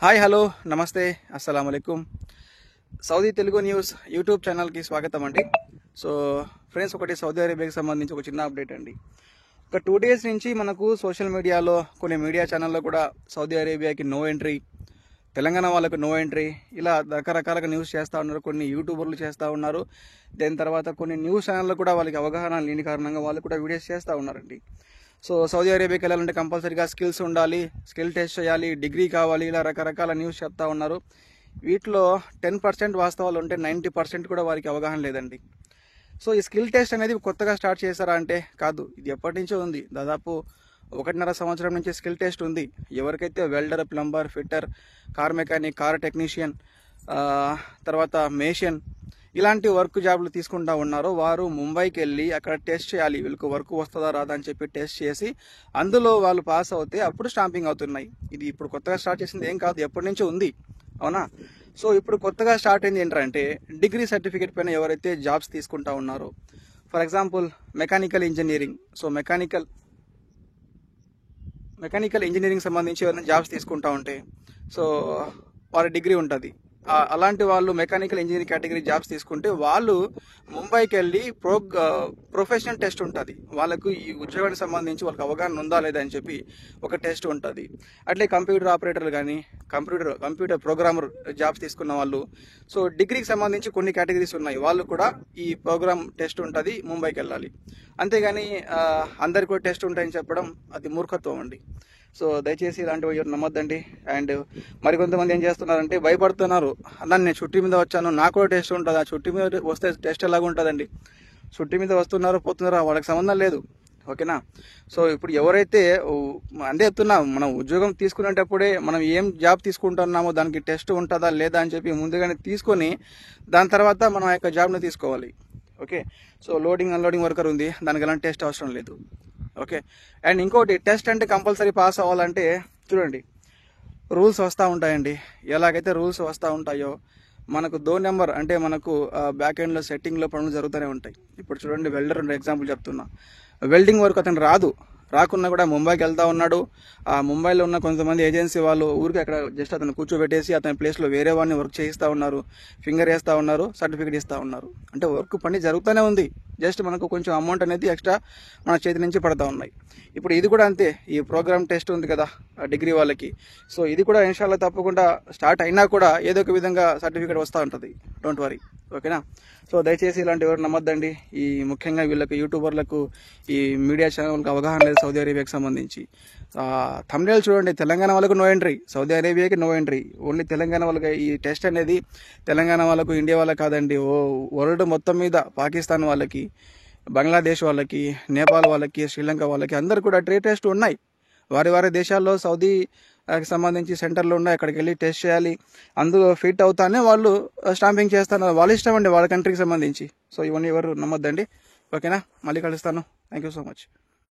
Hi hello నమస్తే అస్సలం అయికుం Saudi Telugu news YouTube ఛానల్కి స్వాగతం అండి. సో ఫ్రెండ్స్, ఒకటి సౌదీ అరేబియాకి సంబంధించి ఒక చిన్న అప్డేట్ అండి. ఒక 2 days నుంచి మనకు సోషల్ మీడియాలో కొన్ని మీడియా ఛానల్లో కూడా సౌదీ అరేబియాకి నో ఎంట్రీ, తెలంగాణ వాళ్ళకు నో ఎంట్రీ, ఇలా రకరకాలుగా న్యూస్ చేస్తూ ఉన్నారు. కొన్ని యూట్యూబర్లు చేస్తూ ఉన్నారు. దాని తర్వాత కొన్ని న్యూస్ ఛానల్లో కూడా వాళ్ళకి అవగాహన లేని కారణంగా వాళ్ళు కూడా వీడియోస్ చేస్తూ ఉన్నారండి. సో సౌదీ అరేబియాకి వెళ్ళాలంటే కంపల్సరీగా స్కిల్స్ ఉండాలి, స్కిల్ టెస్ట్ చేయాలి, డిగ్రీ కావాలి, ఇలా రకరకాల న్యూస్ చెప్తా ఉన్నారు. వీటిలో 10% వాస్తవాలు ఉంటే 90% కూడా వారికి అవగాహన లేదండి. సో ఈ స్కిల్ టెస్ట్ అనేది కొత్తగా స్టార్ట్ చేశారా అంటే కాదు, ఇది ఎప్పటి నుంచో ఉంది. దాదాపు 1.5 సంవత్సరం నుంచి స్కిల్ టెస్ట్ ఉంది. ఎవరికైతే welder, plumber, fitter, car mechanic, car technician, తర్వాత మేషన్ ఇలాంటి వర్క్ జాబ్లు తీసుకుంటా ఉన్నారో వారు ముంబైకి వెళ్ళి అక్కడ టెస్ట్ చేయాలి, వీళ్ళకి వర్క్ వస్తుందా రాదా అని చెప్పి టెస్ట్ చేసి అందులో వాళ్ళు పాస్ అవుతే అప్పుడు స్టాంపింగ్ అవుతున్నాయి. ఇది ఇప్పుడు కొత్తగా స్టార్ట్ చేసింది ఏం కాదు, ఎప్పటి నుంచో ఉంది, అవునా? సో ఇప్పుడు కొత్తగా స్టార్ట్ అయింది ఏంటంటే డిగ్రీ సర్టిఫికేట్ పైన ఎవరైతే జాబ్స్ తీసుకుంటా ఉన్నారో, for example mechanical engineering, so mechanical engineering సంబంధించి ఎవరైనా జాబ్స్ తీసుకుంటా ఉంటే సో వారి డిగ్రీ ఉంటుంది. అలాంటి వాళ్ళు మెకానికల్ ఇంజనీరింగ్ కేటగిరీ జాబ్స్ తీసుకుంటే వాళ్ళు ముంబైకి వెళ్ళి ప్రొఫెషనల్ టెస్ట్ ఉంటుంది. వాళ్ళకు ఈ ఉద్యోగానికి సంబంధించి వాళ్ళకి అవగాహన ఉందా లేదా అని చెప్పి ఒక టెస్ట్ ఉంటుంది. అట్లే కంప్యూటర్ ఆపరేటర్లు కానీ కంప్యూటర్ ప్రోగ్రామర్ జాబ్స్ తీసుకున్న వాళ్ళు, సో డిగ్రీకి సంబంధించి కొన్ని కేటగిరీస్ ఉన్నాయి, వాళ్ళు కూడా ఈ ప్రోగ్రామ్ టెస్ట్ ఉంటుంది, ముంబైకి వెళ్ళాలి. అంతేగాని అందరికి కూడా టెస్ట్ ఉంటాయని చెప్పడం అది మూర్ఖత్వం అండి. సో దయచేసి ఇలాంటివి నమ్మొద్దండి. అండ్ మరికొంతమంది ఏం చేస్తున్నారంటే భయపడుతున్నారు, అన్న నేను చుట్టి మీద వచ్చాను, నాకు కూడా టెస్ట్ ఉంటుంది, ఆ చుట్టి మీద వస్తే టెస్ట్ ఎలాగ ఉంటుందండి? చుట్టి మీద వస్తున్నారో పోతున్నారో వాళ్ళకి సంబంధం లేదు, ఓకేనా? సో ఇప్పుడు ఎవరైతే అంతే చెప్తున్నా, మనం ఉద్యోగం తీసుకునేటప్పుడే మనం ఏం జాబ్ తీసుకుంటున్నామో దానికి టెస్ట్ ఉంటుందా లేదా అని చెప్పి ముందుగానే తీసుకొని దాని తర్వాత మనం ఆ యొక్క జాబ్ని తీసుకోవాలి, okay? So loading unloading worker ఉంది, దానికి ఎలాంటి టెస్ట్ అవసరం లేదు, ఓకే? అండ్ ఇంకోటి, టెస్ట్ అంటే కంపల్సరీ పాస్ అవ్వాలంటే చూడండి రూల్స్ వస్తూ ఉంటాయండి. ఎలాగైతే రూల్స్ వస్తూ ఉంటాయో మనకు నెంబర్ అంటే మనకు బ్యాక్ ఎండ్లో సెట్టింగ్లో పనులు జరుగుతూనే ఉంటాయి. ఇప్పుడు చూడండి, వెల్డర్ ఎగ్జాంపుల్ చెప్తున్నా, వెల్డింగ్ వర్క్ అతను రాకున్నా కూడా ముంబైకి వెళ్తా ఉన్నాడు. ఆ ముంబైలో ఉన్న కొంతమంది ఏజెన్సీ వాళ్ళు ఊరికి అక్కడ జస్ట్ అతను కూర్చోబెట్టేసి అతని ప్లేస్లో వేరే వాడిని వర్క్ చేయిస్తూ ఉన్నారు, ఫింగర్ వేస్తూ ఉన్నారు, సర్టిఫికేట్ ఇస్తూ ఉన్నారు. అంటే వర్క్ పని జరుగుతూనే ఉంది, జస్ట్ మనకు కొంచెం అమౌంట్ అనేది ఎక్స్ట్రా మన చేతి నుంచి పడుతూ ఉన్నాయి. ఇప్పుడు ఇది కూడా అంతే, ఈ ప్రోగ్రామ్ టెస్ట్ ఉంది కదా డిగ్రీ వాళ్ళకి, సో ఇది కూడా ఇన్షాల్లా తప్పకుండా స్టార్ట్ అయినా కూడా ఏదో ఒక విధంగా సర్టిఫికేట్ వస్తూ ఉంటుంది, డోంట్ వరీ, ఓకేనా? సో దయచేసి ఇలాంటి ఎవరు నమ్మొద్దండి. ఈ ముఖ్యంగా వీళ్ళకి యూట్యూబర్లకు, ఈ మీడియా ఛానల్కి అవగాహన లేదు సౌదీ అరేబియాకి సంబంధించి. థంబ్నెయిల్ చూడండి, తెలంగాణ వాళ్ళకు నో ఎంట్రీ, సౌదీ అరేబియాకి నో ఎంట్రీ, ఓన్లీ తెలంగాణ వాళ్ళకి. ఈ టెస్ట్ అనేది తెలంగాణ వాళ్ళకు, ఇండియా వాళ్ళకి కాదండి, వరల్డ్ మొత్తం మీద పాకిస్తాన్ వాళ్ళకి, బంగ్లాదేశ్ వాళ్ళకి, నేపాల్ వాళ్ళకి, శ్రీలంక వాళ్ళకి అందరు కూడా టెస్ట్ ఉన్నాయి. వారి దేశాల్లో సౌదీ సంబంధించి సెంటర్లు ఉన్నాయి, అక్కడికి వెళ్ళి టెస్ట్ చేయాలి, అందులో ఫిట్ అవుతానే వాళ్ళు స్టాంపింగ్ చేస్తున్నారు. వాళ్ళ ఇష్టం అండి, వాళ్ళ కంట్రీకి సంబంధించి. సో ఇవన్నీ ఎవరు నమ్మొద్దండి, ఓకేనా? మళ్ళీ కలుస్తాను. Thank you so much.